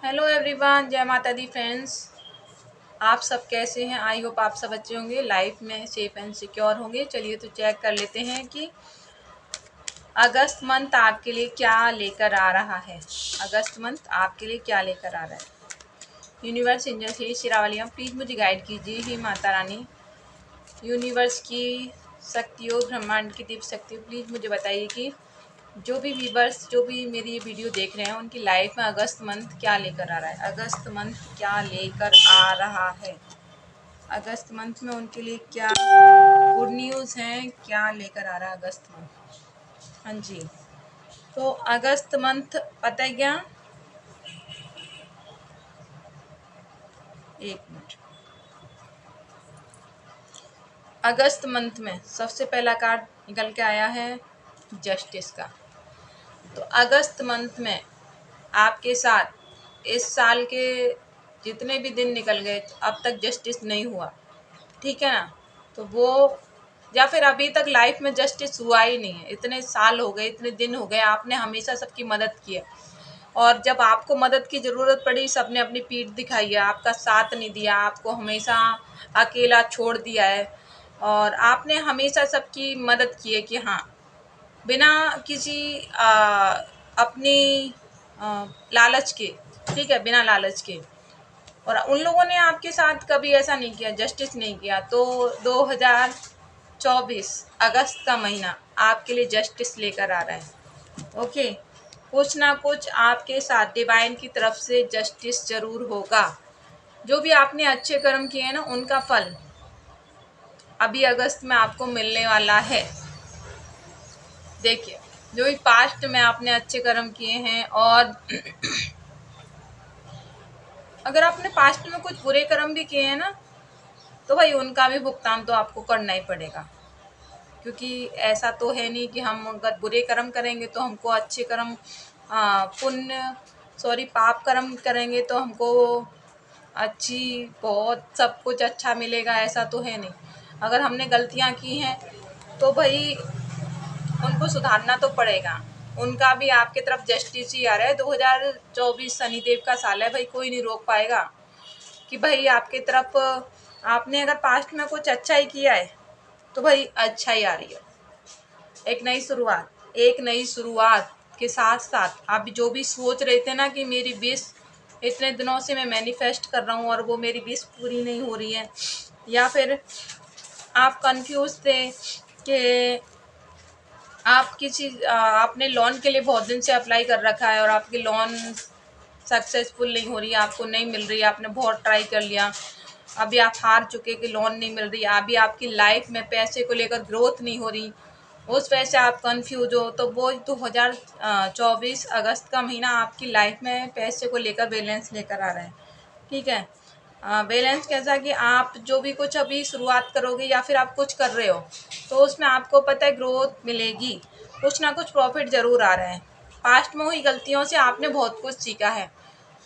Hello everyone, जय माता दी friends. आप सब कैसे हैं? आई होप आप सब अच्छे होंगे, लाइफ में सेफ एंड सिक्योर होंगे। चलिए तो चेक कर लेते हैं कि अगस्त मंथ आपके लिए क्या लेकर आ रहा है। अगस्त मंथ आपके लिए क्या लेकर आ रहा है। यूनिवर्स, एंजल से शिरावलियाँ, प्लीज़ मुझे गाइड कीजिए। ही माता रानी, यूनिवर्स की शक्तियों, ब्रह्मांड की दिव्य शक्तियों, प्लीज़ मुझे बताइए कि जो भी व्यूवर्स जो भी मेरी ये वीडियो देख रहे हैं उनकी लाइफ में अगस्त मंथ क्या लेकर आ रहा है। अगस्त मंथ क्या लेकर आ रहा है। अगस्त मंथ में उनके लिए क्या गुड न्यूज़ हैं, क्या लेकर आ रहा है अगस्त मंथ। हाँ जी, तो अगस्त मंथ पता है क्या, एक मिनट। अगस्त मंथ में सबसे पहला कार्ड निकल के आया है जस्टिस का। तो अगस्त मंथ में आपके साथ इस साल के जितने भी दिन निकल गए अब तक जस्टिस नहीं हुआ, ठीक है ना। तो वो या फिर अभी तक लाइफ में जस्टिस हुआ ही नहीं है। इतने साल हो गए, इतने दिन हो गए, आपने हमेशा सबकी मदद की है और जब आपको मदद की ज़रूरत पड़ी सबने अपनी पीठ दिखाई है, आपका साथ नहीं दिया, आपको हमेशा अकेला छोड़ दिया है। और आपने हमेशा सबकी मदद की है कि हाँ, बिना किसी अपनी लालच के, ठीक है, बिना लालच के। और उन लोगों ने आपके साथ कभी ऐसा नहीं किया, जस्टिस नहीं किया। तो 2024 अगस्त का महीना आपके लिए जस्टिस लेकर आ रहा है। ओके, कुछ ना कुछ आपके साथ डिवाइन की तरफ से जस्टिस जरूर होगा। जो भी आपने अच्छे कर्म किए हैं ना, उनका फल अभी अगस्त में आपको मिलने वाला है। देखिए, जो भी पास्ट में आपने अच्छे कर्म किए हैं और अगर आपने पास्ट में कुछ बुरे कर्म भी किए हैं ना, तो भाई उनका भी भुगतान तो आपको करना ही पड़ेगा। क्योंकि ऐसा तो है नहीं कि हम अगर बुरे कर्म करेंगे तो हमको अच्छे कर्म, पुण्य, सॉरी, पाप कर्म करेंगे तो हमको अच्छी बहुत सब कुछ अच्छा मिलेगा, ऐसा तो है नहीं। अगर हमने गलतियां की हैं तो भाई उनको सुधारना तो पड़ेगा। उनका भी आपके तरफ जस्टिस ही आ रहा है। 2024 शनिदेव का साल है भाई, कोई नहीं रोक पाएगा कि भाई आपके तरफ आपने अगर पास्ट में कुछ अच्छा ही किया है तो भाई अच्छा ही आ रही है। एक नई शुरुआत, एक नई शुरुआत के साथ साथ आप जो भी सोच रहे थे ना कि मेरी विश इतने दिनों से मैं मैनिफेस्ट कर रहा हूँ और वो मेरी विश पूरी नहीं हो रही है, या फिर आप कंफ्यूज थे कि आप किसी आपने लोन के लिए बहुत दिन से अप्लाई कर रखा है और आपकी लोन सक्सेसफुल नहीं हो रही है, आपको नहीं मिल रही है, आपने बहुत ट्राई कर लिया, अभी आप हार चुके कि लोन नहीं मिल रही, अभी आपकी लाइफ में पैसे को लेकर ग्रोथ नहीं हो रही, उस वजह से आप कंफ्यूज हो। तो वो 2024 अगस्त का महीना आपकी लाइफ में पैसे को लेकर बैलेंस लेकर आ रहा है, ठीक है। बैलेंस कैसा कि आप जो भी कुछ अभी शुरुआत करोगे या फिर आप कुछ कर रहे हो तो उसमें आपको पता है ग्रोथ मिलेगी, कुछ ना कुछ प्रॉफिट ज़रूर आ रहा है। पास्ट में हुई गलतियों से आपने बहुत कुछ सीखा है,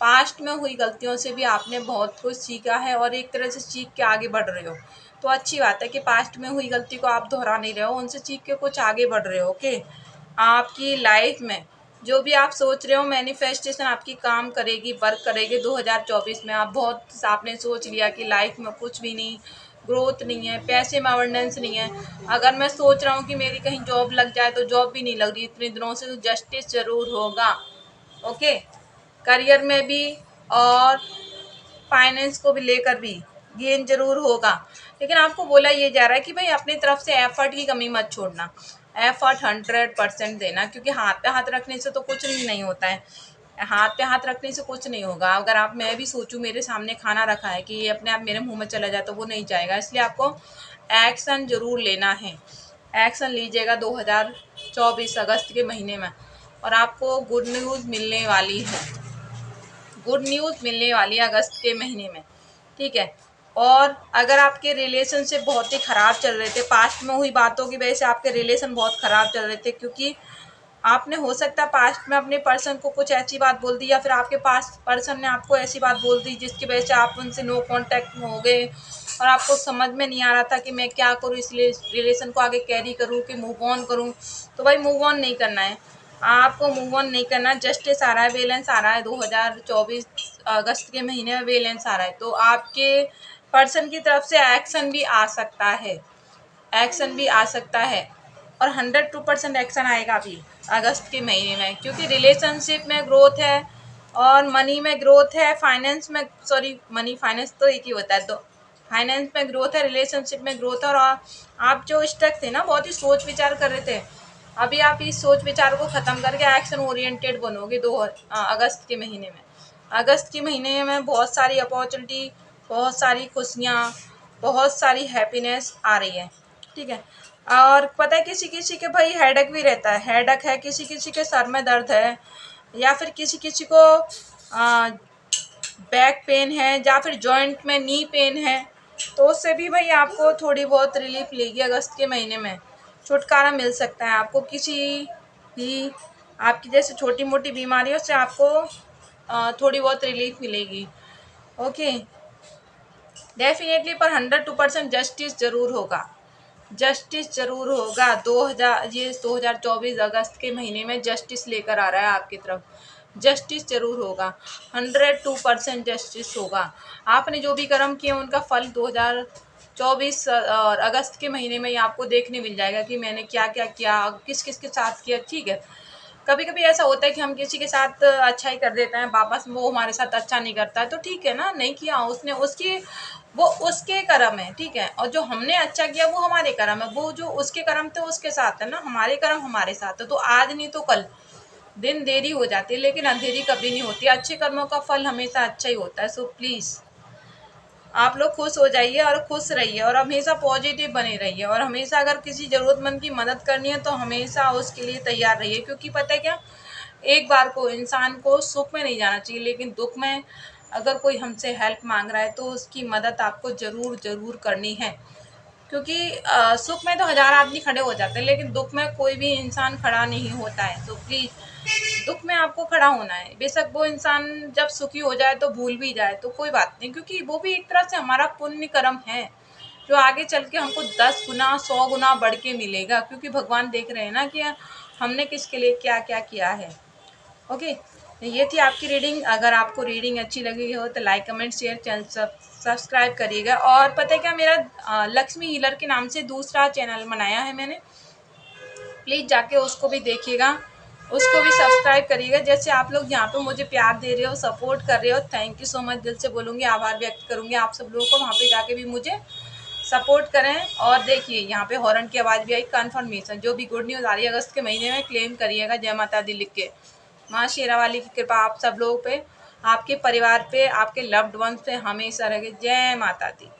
पास्ट में हुई गलतियों से भी आपने बहुत कुछ सीखा है और एक तरह से सीख के आगे बढ़ रहे हो। तो अच्छी बात है कि पास्ट में हुई गलती को आप दोहरा नहीं रहे हो, उनसे सीख के कुछ आगे बढ़ रहे हो। ओके, आपकी लाइफ में जो भी आप सोच रहे हो मैनिफेस्टेशन आपकी काम करेगी, वर्क करेगी। 2024 में आप बहुत आपने सोच लिया कि लाइफ में कुछ भी नहीं, ग्रोथ नहीं है, पैसे में अबंडेंस नहीं है। अगर मैं सोच रहा हूँ कि मेरी कहीं जॉब लग जाए तो जॉब भी नहीं लग रही इतने दिनों से, तो जस्टिस जरूर होगा। ओके, करियर में भी और फाइनेंस को भी लेकर भी गेन जरूर होगा। लेकिन आपको बोला ये जा रहा है कि भाई अपनी तरफ से एफर्ट की कमी मत छोड़ना, एफर्ट 100% देना, क्योंकि हाथ पे हाथ रखने से तो कुछ नहीं होता है। हाथ पे हाथ रखने से कुछ नहीं होगा। अगर आप, मैं भी सोचूं मेरे सामने खाना रखा है कि ये अपने आप मेरे मुंह में चला जाए तो वो नहीं जाएगा। इसलिए आपको एक्शन जरूर लेना है। एक्शन लीजिएगा 2024 अगस्त के महीने में और आपको गुड न्यूज़ मिलने वाली है, गुड न्यूज़ मिलने वाली है अगस्त के महीने में, ठीक है। और अगर आपके रिलेशनशिप बहुत ही ख़राब चल रहे थे, पास्ट में हुई बातों की वजह से आपके रिलेशन बहुत ख़राब चल रहे थे, क्योंकि आपने हो सकता है पास्ट में अपने पर्सन को कुछ ऐसी बात बोल दी या फिर आपके पास पर्सन ने आपको ऐसी बात बोल दी जिसकी वजह से आप उनसे नो कांटेक्ट में हो गए और आपको समझ में नहीं आ रहा था कि मैं क्या करूं, इसलिए रिलेशन को आगे कैरी करूं कि मूव ऑन करूं। तो भाई मूव ऑन नहीं करना है, आपको मूव ऑन नहीं करना। जस्टिस आ रहा है, बैलेंस आ रहा है 2024 अगस्त के महीने में बैलेंस आ रहा है, तो आपके पर्सन की तरफ से एक्शन भी आ सकता है, एक्शन भी आ सकता है, और 102% एक्शन आएगा अभी अगस्त के महीने में, क्योंकि रिलेशनशिप में ग्रोथ है और मनी में ग्रोथ है, फाइनेंस में, सॉरी मनी फाइनेंस तो एक ही होता है, तो फाइनेंस में ग्रोथ है, रिलेशनशिप में ग्रोथ है। और आप जो स्टक थे ना, बहुत ही सोच विचार कर रहे थे, अभी आप इस सोच विचार को ख़त्म करके एक्शन ओरिएंटेड बनोगे अगस्त के महीने में। अगस्त के महीने में बहुत सारी अपॉर्चुनिटी, बहुत सारी खुशियाँ, बहुत सारी हैप्पीनेस आ रही है, ठीक है। और पता है किसी किसी के भाई हेडेक भी रहता है, हेडेक है, किसी किसी के सर में दर्द है, या फिर किसी किसी को बैक पेन है, या फिर जॉइंट में नी पेन है, तो उससे भी भाई आपको थोड़ी बहुत रिलीफ लेगी अगस्त के महीने में, छुटकारा मिल सकता है आपको। किसी भी आपकी जैसे छोटी मोटी बीमारियों से आपको थोड़ी बहुत रिलीफ मिलेगी। ओके, डेफिनेटली, पर 102% जस्टिस ज़रूर होगा, जस्टिस ज़रूर होगा। 2024 अगस्त के महीने में जस्टिस लेकर आ रहा है आपकी तरफ, जस्टिस ज़रूर होगा, 102% जस्टिस होगा। आपने जो भी कर्म किए उनका फल 2024 और अगस्त के महीने में ही आपको देखने मिल जाएगा कि मैंने क्या क्या किया, किस किस के साथ किया, ठीक है। कभी कभी ऐसा होता है कि हम किसी के साथ अच्छा ही कर देते हैं, वापस वो हमारे साथ अच्छा नहीं करता है, तो ठीक है ना, नहीं किया उसने, उसकी वो उसके कर्म है, ठीक है। और जो हमने अच्छा किया वो हमारे कर्म है, वो जो उसके कर्म थे उसके साथ है ना, हमारे कर्म हमारे साथ है। तो आज नहीं तो कल दिन देरी हो जाती है, लेकिन अंधेरी कभी नहीं होती, अच्छे कर्मों का फल हमेशा अच्छा ही होता है। सो प्लीज़ आप लोग खुश हो जाइए और खुश रहिए और हमेशा पॉजिटिव बने रहिए, और हमेशा अगर किसी ज़रूरतमंद की मदद करनी है तो हमेशा उसके लिए तैयार रहिए, क्योंकि पता है क्या, एक बार को इंसान को सुख में नहीं जाना चाहिए, लेकिन दुख में अगर कोई हमसे हेल्प मांग रहा है तो उसकी मदद आपको ज़रूर ज़रूर करनी है, क्योंकि सुख में तो हज़ार आदमी खड़े हो जाते हैं, लेकिन दुख में कोई भी इंसान खड़ा नहीं होता है। तो प्लीज़ दुख में आपको खड़ा होना है, बेशक वो इंसान जब सुखी हो जाए तो भूल भी जाए तो कोई बात नहीं, क्योंकि वो भी एक तरह से हमारा पुण्य कर्म है, जो आगे चल के हमको 10 गुना 100 गुना बढ़ के मिलेगा, क्योंकि भगवान देख रहे हैं ना कि हमने किसके लिए क्या क्या किया है। ओके, ये थी आपकी रीडिंग। अगर आपको रीडिंग अच्छी लगी हो तो like comment share channel subscribe करिएगा। और पता है क्या, मेरा लक्ष्मी हीलर के नाम से दूसरा चैनल बनाया है मैंने, प्लीज़ जाके उसको भी देखिएगा, उसको भी सब्सक्राइब करिएगा। जैसे आप लोग यहाँ पे मुझे प्यार दे रहे हो, सपोर्ट कर रहे हो, थैंक यू सो मच, दिल से बोलूँगी, आभार व्यक्त करूँगी आप सब लोगों को। वहाँ पे जाके भी मुझे सपोर्ट करें। और देखिए यहाँ पे हॉर्न की आवाज़ भी आई, कन्फर्मेशन जो भी गुड न्यूज़ आ रही है अगस्त के महीने में क्लेम करिएगा, जय माता दी लिख के। माँ शेरावाली की कृपा आप सब लोगों पे, आपके परिवार पे, आपके लव्ड वंस पे हमेशा रहे। जय माता दी।